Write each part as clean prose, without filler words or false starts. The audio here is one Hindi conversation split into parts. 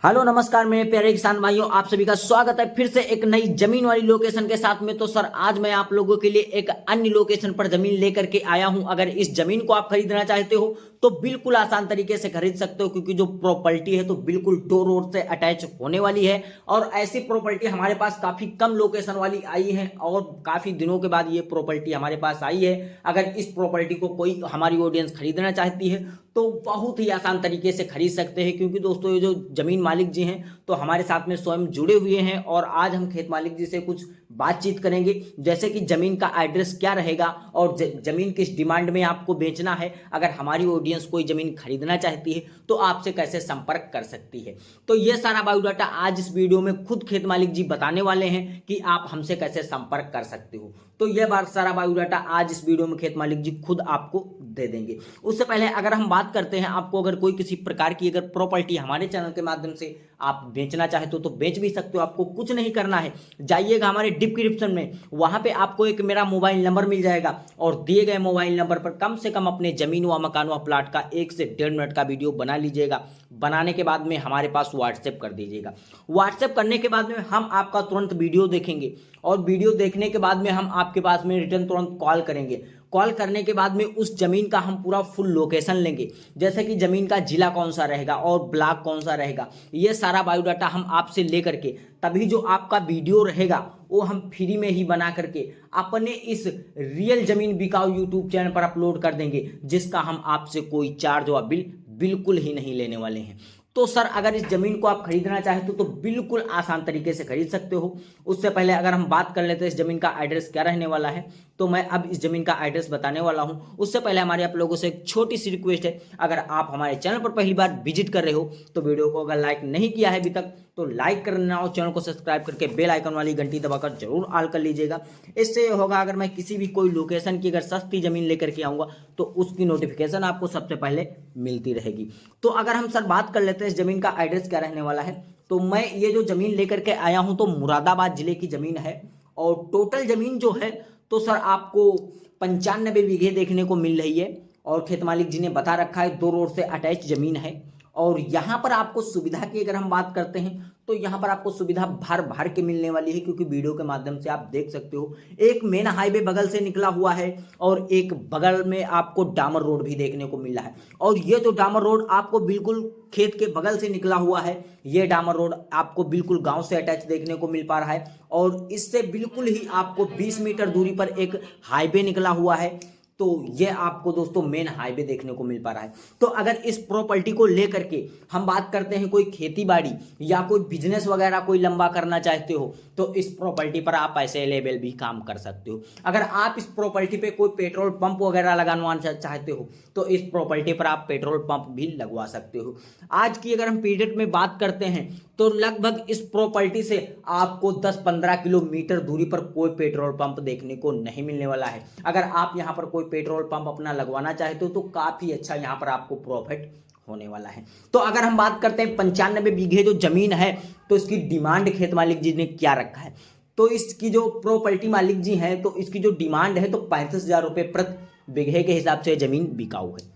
हेलो नमस्कार मेरे प्यारे किसान भाइयों, आप सभी का स्वागत है फिर से एक नई जमीन वाली लोकेशन के साथ में। तो सर आज मैं आप लोगों के लिए एक अन्य लोकेशन पर जमीन लेकर के आया हूं। अगर इस जमीन को आप खरीदना चाहते हो तो बिल्कुल आसान तरीके से खरीद सकते हो, क्योंकि जो प्रॉपर्टी है तो बिल्कुल दो रोड से अटैच होने वाली है। और ऐसी प्रॉपर्टी हमारे पास काफी कम लोकेशन वाली आई है और काफी दिनों के बाद ये प्रॉपर्टी हमारे पास आई है। अगर इस प्रॉपर्टी को कोई हमारी ऑडियंस खरीदना चाहती है तो बहुत ही आसान तरीके से खरीद सकते हैं, क्योंकि दोस्तों ये जो जमीन मालिक जी हैं तो हमारे साथ में स्वयं जुड़े हुए हैं। और आज हम खेत मालिक जी से कुछ बातचीत करेंगे, जैसे कि जमीन का एड्रेस क्या रहेगा और जमीन किस डिमांड में आपको बेचना है। अगर हमारी ऑडियंस कोई जमीन खरीदना चाहती है तो आपसे कैसे संपर्क कर सकती है। तो ये सारा बायोडाटा आज इस वीडियो में खुद खेत मालिक जी बताने वाले हैं कि आप हमसे कैसे संपर्क कर सकते हो। तो यह बार सारा बायोडाटा आज इस वीडियो में खेत मालिक जी खुद आपको दे देंगे। उससे पहले अगर हम बात करते हैं, आपको अगर कोई किसी प्रकार की अगर प्रॉपर्टी हमारे चैनल के माध्यम से आप बेचना चाहते हो तो बेच भी सकते हो। आपको कुछ नहीं करना है, जाइएगा हमारे डिस्क्रिप्शन में, वहां पे आपको एक मेरा मोबाइल नंबर मिल जाएगा और दिए गए मोबाइल नंबर पर कम से कम अपने जमीन व मकान व प्लाट का 1 से 1.5 मिनट का वीडियो बना लीजिएगा। बनाने के बाद में हमारे पास व्हाट्सएप कर दीजिएगा। व्हाट्सएप करने के बाद में हम आपका तुरंत वीडियो देखेंगे और वीडियो देखने के बाद में हम आपके पास में रिटर्न तुरंत कॉल करेंगे। कॉल करने के बाद में उस जमीन का हम पूरा फुल लोकेशन लेंगे, जैसे कि जमीन का जिला कौन सा रहेगा और ब्लॉक कौन सा रहेगा, ये सारा बायोडाटा हम आपसे ले करके तभी जो आपका वीडियो रहेगा वो हम फ्री में ही बना करके अपने इस रियल जमीन बिकाऊ यूट्यूब चैनल पर अपलोड कर देंगे, जिसका हम आपसे कोई चार्ज व बिल बिल्कुल ही नहीं लेने वाले हैं। तो सर अगर इस जमीन को आप खरीदना चाहते हो तो बिल्कुल आसान तरीके से खरीद सकते हो। उससे पहले अगर हम बात कर लेते हैं इस जमीन का एड्रेस क्या रहने वाला है, तो मैं अब इस जमीन का एड्रेस बताने वाला हूं। उससे पहले हमारे आप लोगों से एक छोटी सी रिक्वेस्ट है, अगर आप हमारे चैनल पर पहली बार विजिट कर रहे हो तो वीडियो को अगर लाइक नहीं किया है अभी तक तो लाइक करना और चैनल को सब्सक्राइब करके बेल आइकन वाली घंटी दबाकर जरूर ऑल कर लीजिएगा। इससे होगा अगर मैं किसी भी कोई लोकेशन की अगर सस्ती जमीन लेकर के आऊँगा तो उसकी नोटिफिकेशन आपको सबसे पहले मिलती रहेगी। तो अगर हम सर बात कर लेते हैं इस जमीन का एड्रेस क्या रहने वाला है, तो मैं ये जो जमीन लेकर के आया हूं तो मुरादाबाद जिले की जमीन है। और टोटल जमीन जो है तो सर आपको 95 बीघे देखने को मिल रही है। और खेत मालिक जी ने बता रखा है 2 रोड से अटैच जमीन है। और यहाँ पर आपको सुविधा की अगर हम बात करते हैं तो यहाँ पर आपको सुविधा भर भर के मिलने वाली है, क्योंकि वीडियो के माध्यम से आप देख सकते हो एक मेन हाईवे बगल से निकला हुआ है और एक बगल में आपको डामर रोड भी देखने को मिल रहा है। और ये जो डामर रोड आपको बिल्कुल खेत के बगल से निकला हुआ है, ये डामर रोड आपको बिल्कुल गांव से अटैच देखने को मिल पा रहा है। और इससे बिल्कुल ही आपको 20 मीटर दूरी पर एक हाईवे निकला हुआ है। तो ये आपको दोस्तों मेन हाईवे देखने को मिल पा रहा है। तो अगर इस प्रॉपर्टी को लेकर के हम बात करते हैं, कोई खेती बाड़ी या कोई बिजनेस वगैरह कोई लंबा करना चाहते हो तो इस प्रॉपर्टी पर आप ऐसे लेवल भी काम कर सकते हो। अगर आप इस प्रॉपर्टी पे कोई पेट्रोल पंप वगैरह लगाना चाहते हो तो इस प्रॉपर्टी पर आप पेट्रोल पंप भी लगवा सकते हो। आज की अगर हम पीरियड में बात करते हैं तो लगभग इस प्रॉपर्टी से आपको 10-15 किलोमीटर दूरी पर कोई पेट्रोल पंप देखने को नहीं मिलने वाला है। अगर आप यहाँ पर कोई पेट्रोल पंप अपना लगवाना चाहते हो तो काफी अच्छा यहाँ पर आपको प्रॉफिट होने वाला है। तो अगर हम बात करते हैं 95 बीघे जो जमीन है तो इसकी डिमांड खेत मालिक जी ने क्या रखा है, तो इसकी जो प्रॉपर्टी मालिक जी हैं तो इसकी जो डिमांड है तो 35,000 रुपये प्रति बीघे के हिसाब से जमीन बिकाऊ है।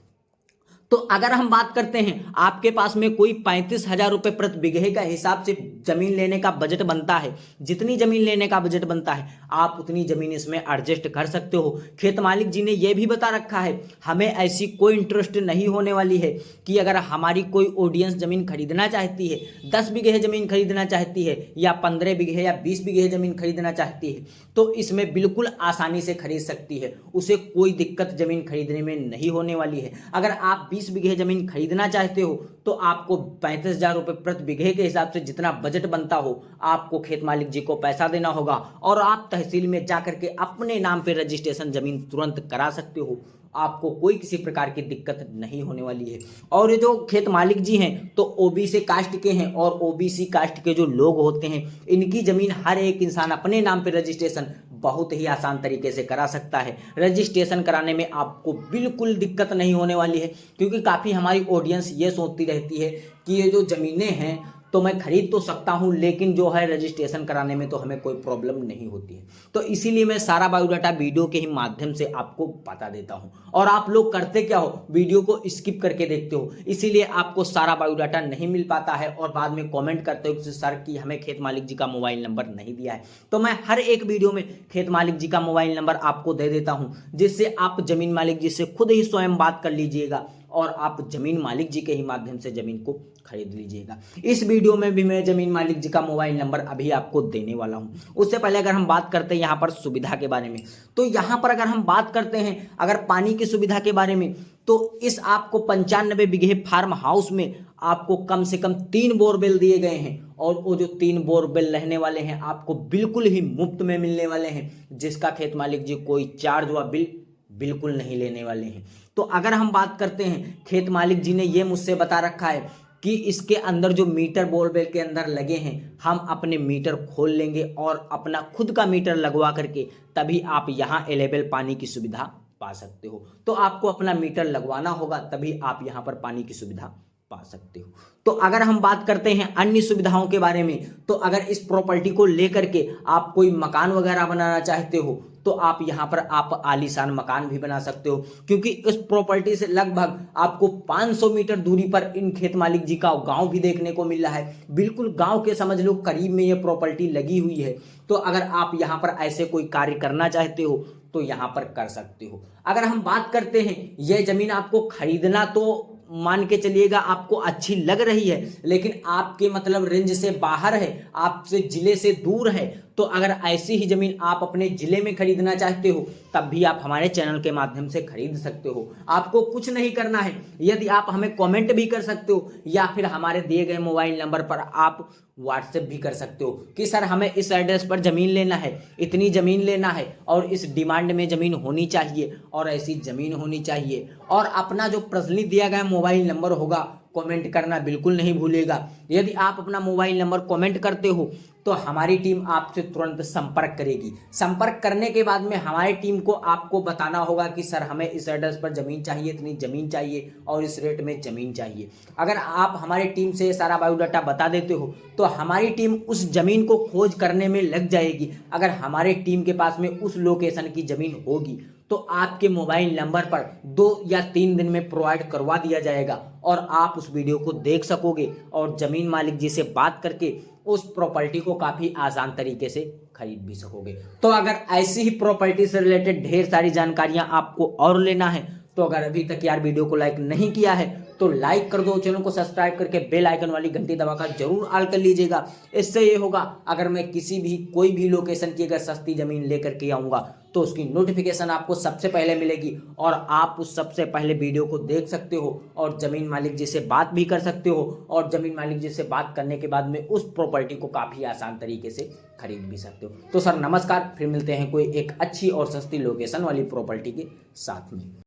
तो अगर हम बात करते हैं आपके पास में कोई 35,000 रुपये प्रति बीघे का हिसाब से जमीन लेने का बजट बनता है, जितनी जमीन लेने का बजट बनता है आप उतनी जमीन इसमें एडजस्ट कर सकते हो। खेत मालिक जी ने यह भी बता रखा है हमें ऐसी कोई इंटरेस्ट नहीं होने वाली है कि अगर हमारी कोई ऑडियंस जमीन खरीदना चाहती है, 10 बीघे जमीन खरीदना चाहती है या 15 बीघे या 20 बीघे जमीन खरीदना चाहती है तो इसमें बिल्कुल आसानी से खरीद सकती है। उसे कोई दिक्कत जमीन खरीदने में नहीं होने वाली है। अगर आप 20 बीघे जमीन खरीदना चाहते हो तो आपको 35,000 रुपये प्रति बीघे के हिसाब से जितना बजट बनता हो आपको खेत मालिक जी को पैसा देना होगा और आप तहसील में जाकर के अपने नाम पे रजिस्ट्रेशन जमीन तुरंत करा सकते हो। आपको कोई किसी प्रकार की दिक्कत नहीं होने वाली है। और ये जो खेत मालिक जी हैं तो ओबीसी कास्ट के हैं और ओबीसी कास्ट के जो लोग होते हैं इनकी जमीन हर एक इंसान अपने नाम पे रजिस्ट्रेशन बहुत ही आसान तरीके से करा सकता है। रजिस्ट्रेशन कराने में आपको बिल्कुल दिक्कत नहीं होने वाली है, क्योंकि काफ़ी हमारी ऑडियंस ये सोचती रहती है कि ये जो ज़मीनें हैं तो मैं खरीद तो सकता हूं, लेकिन जो है रजिस्ट्रेशन कराने में तो हमें कोई प्रॉब्लम नहीं होती है। तो इसीलिए मैं सारा बायोडाटा वीडियो के ही माध्यम से आपको बता देता हूं। और आप लोग करते क्या हो, वीडियो को स्किप करके देखते हो, इसीलिए आपको सारा बायोडाटा नहीं मिल पाता है और बाद में कॉमेंट करते हो कि सर कि हमें खेत मालिक जी का मोबाइल नंबर नहीं दिया है। तो मैं हर एक वीडियो में खेत मालिक जी का मोबाइल नंबर आपको दे देता हूं, जिससे आप जमीन मालिक जी से खुद ही स्वयं बात कर लीजिएगा और आप जमीन मालिक जी के ही माध्यम से जमीन को खरीद लीजिएगा। इस वीडियो में भी मैं जमीन मालिक जी का मोबाइल नंबर अभी आपको देने वाला हूं। उससे पहले अगर हम बात करते हैं यहाँ पर सुविधा के बारे में, तो यहाँ पर अगर हम बात करते हैं अगर पानी की सुविधा के बारे में, तो इस आपको 95 बीघे फार्म हाउस में आपको कम से कम 3 बोरवेल दिए गए हैं और वो जो 3 बोरवेल रहने वाले हैं आपको बिल्कुल ही मुफ्त में मिलने वाले हैं, जिसका खेत मालिक जी कोई चार्ज व बिल बिल्कुल नहीं लेने वाले हैं। तो अगर हम बात करते हैं, खेत मालिक जी ने ये मुझसे बता रखा है कि इसके अंदर जो मीटर बोरवेल के अंदर लगे हैं, हम अपने मीटर खोल लेंगे और अपना खुद का मीटर लगवा करके तभी आप यहाँ अवेलेबल पानी की सुविधा पा सकते हो। तो आपको अपना मीटर लगवाना होगा, तभी आप यहाँ पर पानी की सुविधा पा सकते हो। तो अगर हम बात करते हैं अन्य सुविधाओं के बारे में, तो अगर इस प्रॉपर्टी को लेकर के आप कोई मकान वगैरह बनाना चाहते हो, तो आप यहाँ पर आप आलीशान मकान भी बना सकते हो, क्योंकि इस प्रॉपर्टी से लगभग आपको 500 मीटर दूरी पर इन खेत मालिक जी का गांव भी देखने को मिल रहा है। बिल्कुल गांव के समझ लो करीब में ये प्रॉपर्टी लगी हुई है। तो अगर आप यहाँ पर ऐसे कोई कार्य करना चाहते हो तो यहाँ पर कर सकते हो। अगर हम बात करते हैं, ये जमीन आपको खरीदना तो मान के चलिएगा आपको अच्छी लग रही है, लेकिन आपके मतलब रेंज से बाहर है, आपसे जिले से दूर है, तो अगर ऐसी ही जमीन आप अपने जिले में खरीदना चाहते हो तब भी आप हमारे चैनल के माध्यम से खरीद सकते हो। आपको कुछ नहीं करना है, यदि आप हमें कमेंट भी कर सकते हो या फिर हमारे दिए गए मोबाइल नंबर पर आप व्हाट्सएप भी कर सकते हो कि सर हमें इस एड्रेस पर ज़मीन लेना है, इतनी ज़मीन लेना है और इस डिमांड में ज़मीन होनी चाहिए और ऐसी ज़मीन होनी चाहिए। और अपना जो पर्सनली दिया गया मोबाइल नंबर होगा कमेंट करना बिल्कुल नहीं भूलिएगा। यदि आप अपना मोबाइल नंबर कमेंट करते हो तो हमारी टीम आपसे तुरंत संपर्क करेगी। संपर्क करने के बाद में हमारी टीम को आपको बताना होगा कि सर हमें इस एड्रेस पर ज़मीन चाहिए, इतनी ज़मीन चाहिए और इस रेट में ज़मीन चाहिए। अगर आप हमारी टीम से सारा बायोडाटा बता देते हो तो हमारी टीम उस ज़मीन को खोज करने में लग जाएगी। अगर हमारे टीम के पास में उस लोकेशन की ज़मीन होगी तो आपके मोबाइल नंबर पर 2 या 3 दिन में प्रोवाइड करवा दिया जाएगा और आप उस वीडियो को देख सकोगे और ज़मीन मालिक जी से बात करके उस प्रॉपर्टी को काफ़ी आसान तरीके से खरीद भी सकोगे। तो अगर ऐसी ही प्रॉपर्टी से रिलेटेड ढेर सारी जानकारियां आपको और लेना है तो अगर अभी तक यार वीडियो को लाइक नहीं किया है तो लाइक कर दो, चैनल को सब्सक्राइब करके बेल आइकन वाली घंटी दबाकर जरूर ऑल कर लीजिएगा। इससे ये होगा अगर मैं किसी भी कोई भी लोकेशन की अगर सस्ती ज़मीन लेकर के आऊँगा तो उसकी नोटिफिकेशन आपको सबसे पहले मिलेगी और आप उस सबसे पहले वीडियो को देख सकते हो और ज़मीन मालिक जी से बात भी कर सकते हो और ज़मीन मालिक जी से बात करने के बाद में उस प्रॉपर्टी को काफ़ी आसान तरीके से खरीद भी सकते हो। तो सर नमस्कार, फिर मिलते हैं कोई एक अच्छी और सस्ती लोकेशन वाली प्रॉपर्टी के साथ में।